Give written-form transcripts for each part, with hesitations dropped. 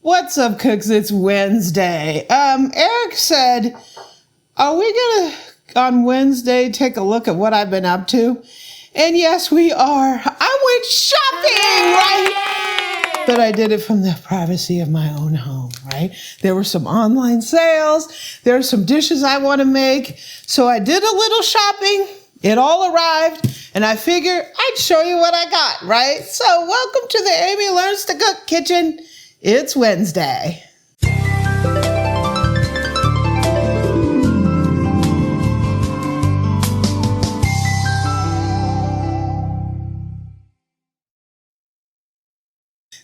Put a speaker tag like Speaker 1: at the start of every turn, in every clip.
Speaker 1: What's up, cooks? It's Wednesday. Eric said, are we gonna, on Wednesday, take a look at what I've been up to? And yes, we are. I went shopping, right? But I did it from the privacy of my own home, right? There were some online sales. There are some dishes I want to make. So I did a little shopping. It all arrived. And I figured I'd show you what I got, right? So welcome to the Amy Learns to Cook kitchen. It's Wednesday.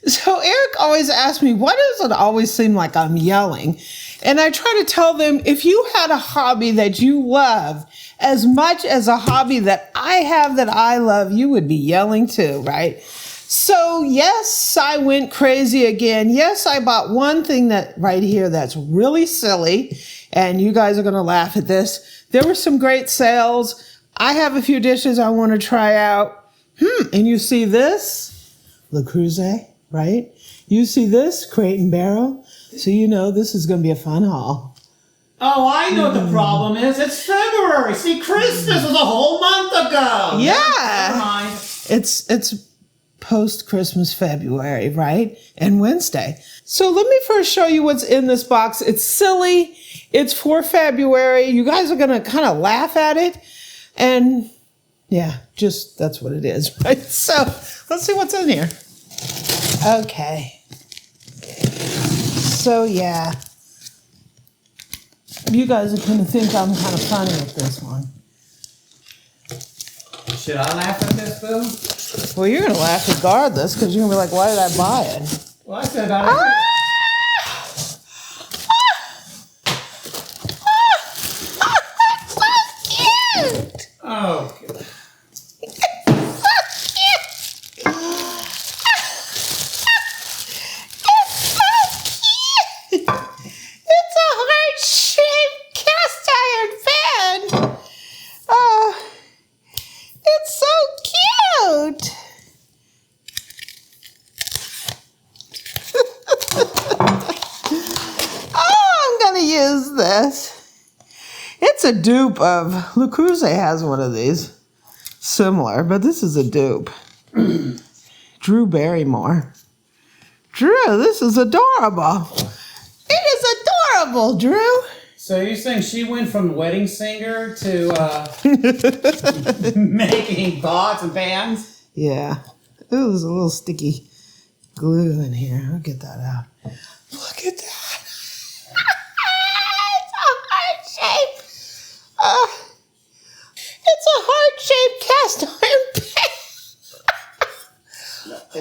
Speaker 1: So Eric always asks me, why does it always seem like I'm yelling? And I try to tell them, if you had a hobby that you love as much as a hobby that I have that I love, you would be yelling too, right? So yes, I went crazy again. Yes, I bought one thing that right here that's really silly, and you guys are going to laugh at this. There were some great sales. I have a few dishes I want to try out. And you see this? Le Creuset, right? You see this? Crate and Barrel. So you know this is going to be a fun haul.
Speaker 2: Oh, I know what the problem is. It's February. See, Christmas was a whole month ago.
Speaker 1: Yeah.
Speaker 2: Never mind.
Speaker 1: It's post-Christmas February, right? And Wednesday. So let me first show you what's in this box. It's silly. It's for February. You guys are going to kind of laugh at it. And yeah, just that's what it is, right? So let's see what's in here. Okay. So yeah. You guys are going to think I'm kind of funny with this one.
Speaker 2: Should I laugh at this, Boo?
Speaker 1: Well, you're going to laugh regardless because you're going to be like, why did I buy it?
Speaker 2: Well, I said I like
Speaker 1: it. Cute.
Speaker 2: Oh, God.
Speaker 1: This. It's a dupe of Le Creuset has one of these similar, but this is a dupe. Drew Barrymore. Drew, this is adorable. It is adorable, Drew.
Speaker 2: So you're saying she went from wedding singer to making pots and pans?
Speaker 1: Yeah. Ooh, there's a little sticky glue in here. I'll get that out. Look at that. It's a heart-shaped cast iron pan.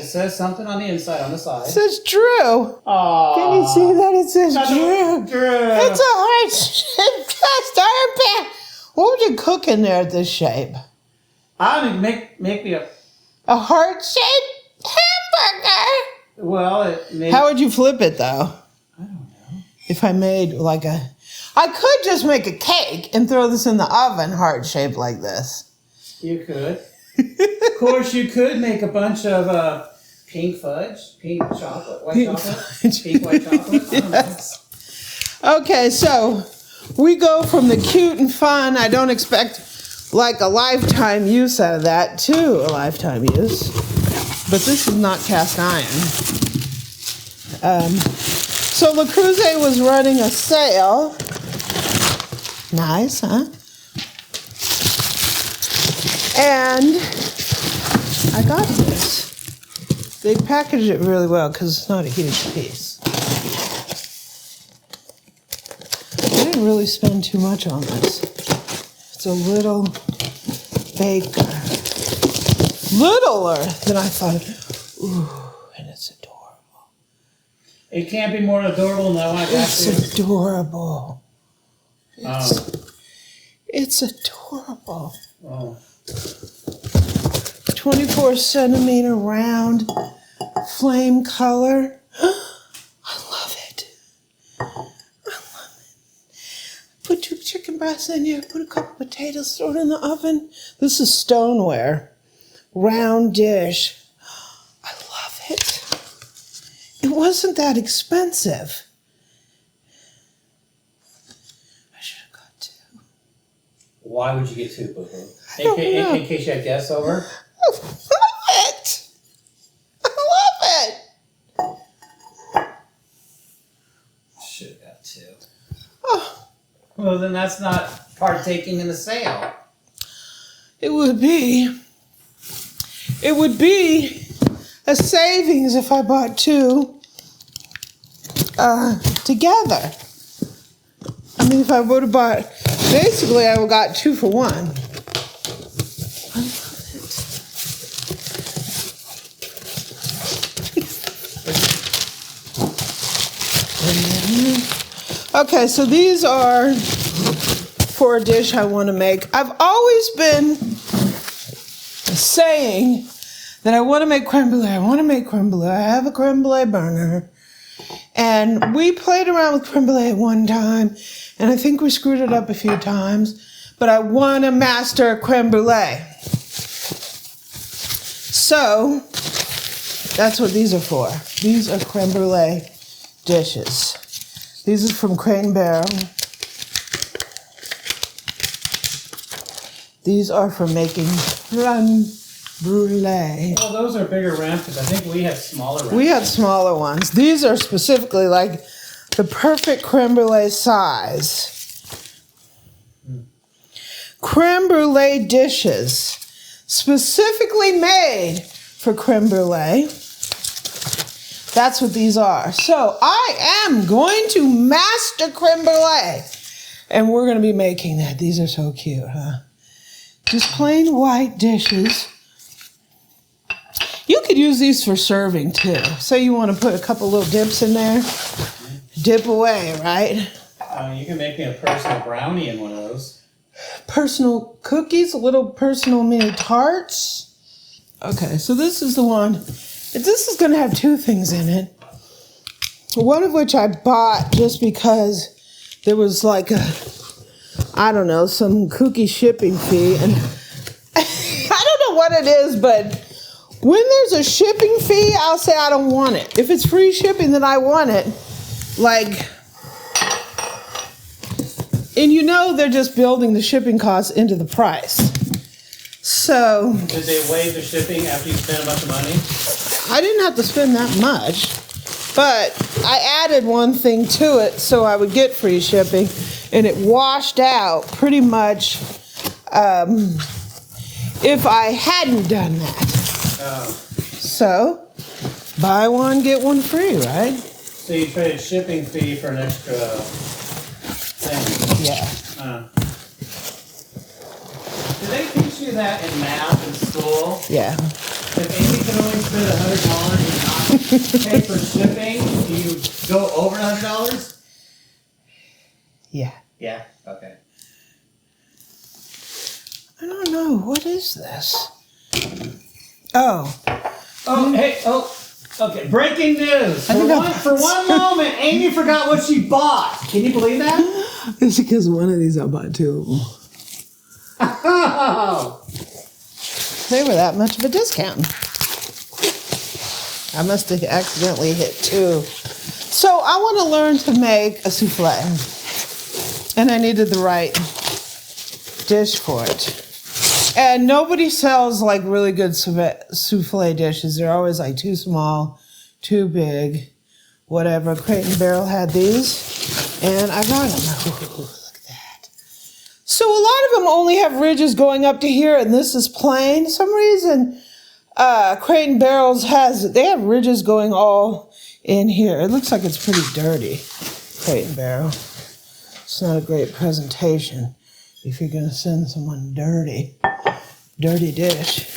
Speaker 2: It says something on the inside, on the side.
Speaker 1: It says Drew.
Speaker 2: Aww.
Speaker 1: Can you see that? It says Drew.
Speaker 2: Drew.
Speaker 1: It's a heart-shaped cast iron pan. What would you cook in there at this shape?
Speaker 2: I would make me a
Speaker 1: heart-shaped hamburger.
Speaker 2: Well,
Speaker 1: how would you flip it, though?
Speaker 2: I don't know.
Speaker 1: If I made like a... I could just make a cake and throw this in the oven heart-shaped like this.
Speaker 2: You could. Of course, you could make a bunch of pink fudge, pink chocolate, white chocolate, pink white chocolate.
Speaker 1: Yes. Okay, so we go from the cute and fun, I don't expect like a lifetime use out of that, to a lifetime use. But this is not cast iron. So Le Creuset was running a sale. Nice, huh? And I got this. They packaged it really well because it's not a huge piece. I didn't really spend too much on this. It's a little baker. Littler than I thought. Ooh, and it's adorable.
Speaker 2: It can't be more adorable than I want to.
Speaker 1: It's adorable. It's adorable.
Speaker 2: Oh.
Speaker 1: 24 centimeter round flame color. I love it. I love it. Put 2 chicken breasts in here, put a couple potatoes, throw it in the oven. This is stoneware. Round dish. I love it. wasn't that expensive. I should have got 2.
Speaker 2: Why would you get 2, Boo-Boo?
Speaker 1: don't know.
Speaker 2: In case you had guests over?
Speaker 1: I love it. I love it.
Speaker 2: Should have got 2.
Speaker 1: Oh,
Speaker 2: Well, then that's not partaking in the sale.
Speaker 1: it would be a savings if I bought 2 together. I mean, if I would have bought, basically I would have got 2 for 1. I love it. Okay, so these are for a dish I want to make. I've always been saying that I want to make creme brulee. I want to make creme brulee. I have a creme brulee burner. And we played around with creme brulee at one time, and I think we screwed it up a few times, but I want to master creme brulee. So, that's what these are for. These are creme brulee dishes. These are from Crate and Barrel. These are for making creme brulee.
Speaker 2: Well, those are bigger ramps. I think we had smaller ramps.
Speaker 1: We had smaller ones. These are specifically like the perfect creme brulee size. Creme brulee dishes, specifically made for creme brulee. That's what these are. So I am going to master creme brulee. And we're going to be making that. These are so cute, huh? Just plain white dishes. You could use these for serving too. Say you want to put a couple little dips in there. Dip away, right?
Speaker 2: You can make me a personal brownie in one of those.
Speaker 1: Personal cookies, little personal mini tarts. Okay, so this is the one. This is going to have 2 things in it. One of which I bought just because there was like a, I don't know, some cookie shipping fee. And I don't know what it is, but when there's a shipping fee, I'll say I don't want it. If it's free shipping, then I want it. Like, and you know they're just building the shipping costs into the price. So.
Speaker 2: Did they waive the shipping after you spent a bunch of money?
Speaker 1: I didn't have to spend that much, but I added one thing to it so I would get free shipping, and it washed out pretty much if I hadn't done that. So, buy one, get one free, right?
Speaker 2: So you traded shipping fee for an extra thing?
Speaker 1: Yeah.
Speaker 2: Did they teach you that in math in school?
Speaker 1: Yeah.
Speaker 2: If Amy can only spend $100 and not pay for shipping, do you go over $100?
Speaker 1: Yeah.
Speaker 2: Yeah. Okay.
Speaker 1: I don't know. What is this? Oh.
Speaker 2: Oh, hey, oh, okay. Breaking news.
Speaker 1: I think
Speaker 2: For one moment, Amy forgot what she bought. Can you believe that?
Speaker 1: It's because one of these I bought 2 of them.
Speaker 2: Oh.
Speaker 1: They were that much of a discount. I must have accidentally hit 2. So I want to learn to make a souffle. And I needed the right dish for it. And nobody sells like really good souffle dishes. They're always like too small, too big, whatever. Crate and Barrel had these, and I got them. Ooh, look at that. So a lot of them only have ridges going up to here, and this is plain. For some reason, Crate and Barrel's they have ridges going all in here. It looks like it's pretty dirty, Crate and Barrel. It's not a great presentation if you're going to send someone dirty dish.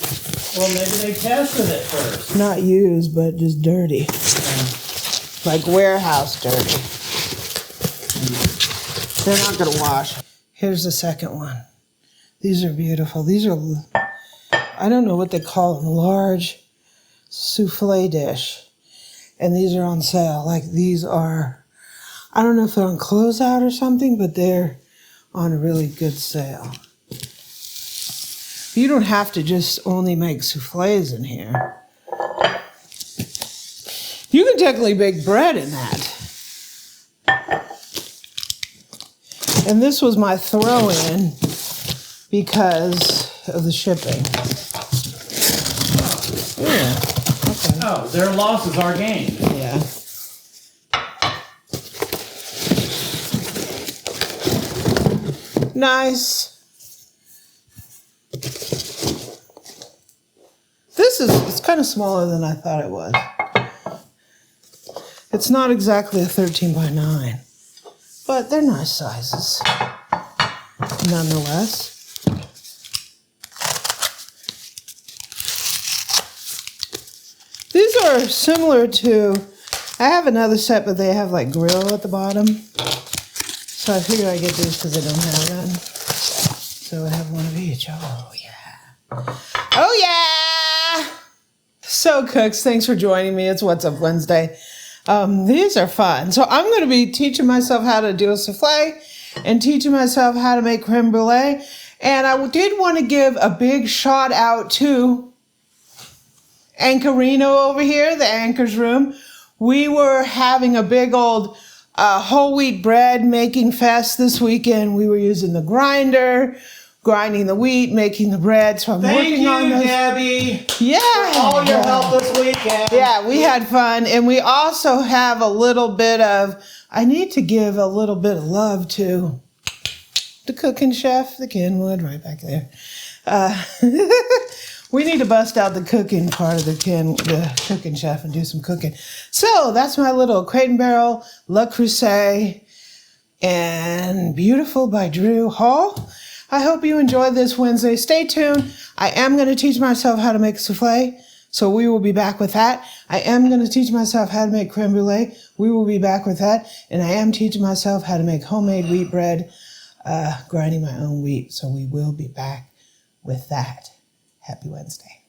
Speaker 2: Well, maybe they tested it first.
Speaker 1: Not used, but just dirty. Like warehouse dirty. They're not going to wash. Here's the second one. These are beautiful. These are, I don't know what they call them, large souffle dish. And these are on sale. Like these are, I don't know if they're on closeout or something, but they're on a really good sale. You don't have to just only make souffles in here. You can can technically bake bread in that. And this was my throw-in because of the shipping. Yeah. Okay.
Speaker 2: Oh, their loss is our gain.
Speaker 1: Yeah. Nice. It's kind of smaller than I thought it was. It's not exactly a 13 by 9, but they're nice sizes nonetheless. These are similar to, I have another set, but they have like grill at the bottom. So I figured I'd get these because I don't have that. So I have one of each. Oh, yeah. Oh, yeah. So, cooks, thanks for joining me. It's What's Up Wednesday. These are fun. So I'm going to be teaching myself how to do a souffle and teaching myself how to make creme brulee. And I did want to give a big shout out to Anchorino over here, the Anchor's Room. We were having a big old whole wheat bread making fest this weekend. We were using the grinder, grinding the wheat, making the bread. So I'm working on those.
Speaker 2: Debbie.
Speaker 1: Yeah.
Speaker 2: For all your help this weekend.
Speaker 1: Yeah, we had fun. And we also have a little bit of, I need to give a little bit of love to the cooking chef, the Kenwood, right back there. We need to bust out the cooking part of the cooking chef and do some cooking. So that's my little Crate and Barrel, Le Creuset, and Beautiful by Drew haul. I hope you enjoyed this Wednesday. Stay tuned. I am going to teach myself how to make souffle, so we will be back with that. I am going to teach myself how to make creme brulee. We will be back with that. And I am teaching myself how to make homemade wheat bread, grinding my own wheat. So we will be back with that. Happy Wednesday.